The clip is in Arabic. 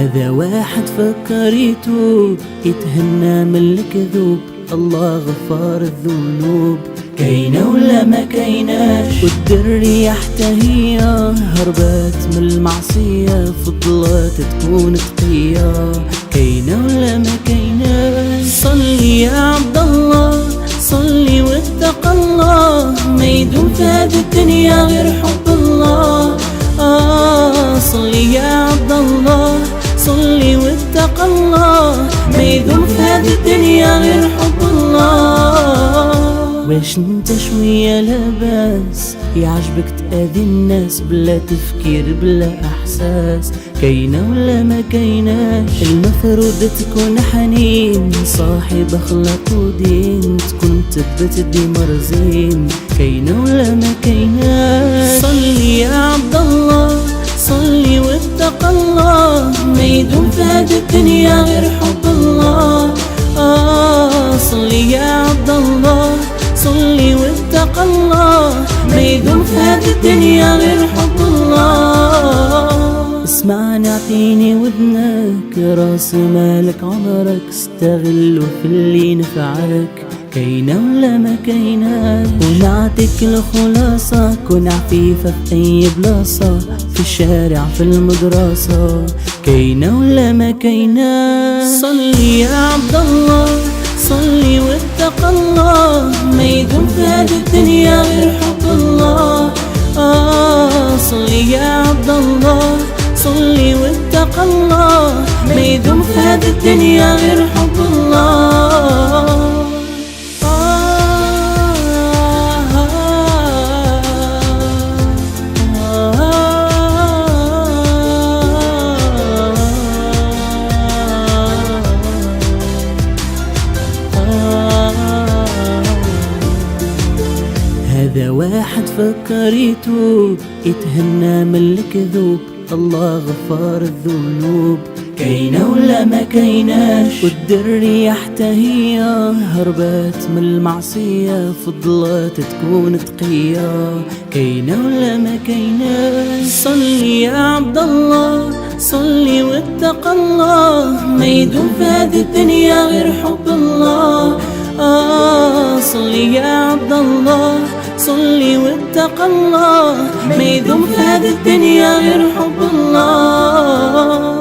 هذا واحد فكر يتوب، يتهنى من الكذوب، الله غفار الذنوب. كاينة ولا ما كايناش، والدرية حتى هي هربت من المعصية، فضلت تكون تقية. كاينة ولا ما كايناش، صلي يا عبد الله، صلي واتق الله، ما يدوم في هذه الدنيا غير حب الله. صلي يا عبد الله، صلي واتق الله، ما يدوم في هذه الدنيا غير حب الله. واش انت شوية لاباس يعجبك تأذي الناس بلا تفكير بلا احساس؟ كاينة ولا ما كايناش، المفروض تكون حنين، صاحب اخلاق ودين، تكون تبت ديما رزين. كاينة ولا ما كايناش، صلي يا عبد الله، صلي واتق الله، ما يدوم في هذه الدنيا غير حب الله. صلي يا عبد الله، صلي واتق الله، ما يدوم في هذه الدنيا غير حب الله. اسمعني اعطيني وذنك، راس مالك عمرك استغله في اللي نفعك. كاينة ولا ما كايناش، ونعطيك الخلاصة، كون عفيفة في أي بلاصة، في الشارع في المدرسة. كاينة ولا ما كايناش، صلي يا عبد الله، صلي واتق الله، ما يدوم في هذه الدنيا غير حب الله. صلي يا عبد الله، صلي واتق الله، ما يدوم في هذه الدنيا غير حب الله. هذا واحد فكر يتوب، يتهنى من الكذوب، الله غفار الذنوب. كاينة ولا ما كايناش، والدرية حتى هي هربت من المعصية، فضلت تكون تقية. كاينة ولا ما كايناش، صلي يا عبد الله، صلي واتق الله، ما يدوم في هذه الدنيا غير حب الله. صلي يا عبد الله، صلي واتق الله، ما يدوم في هذه الدنيا غير حب الله.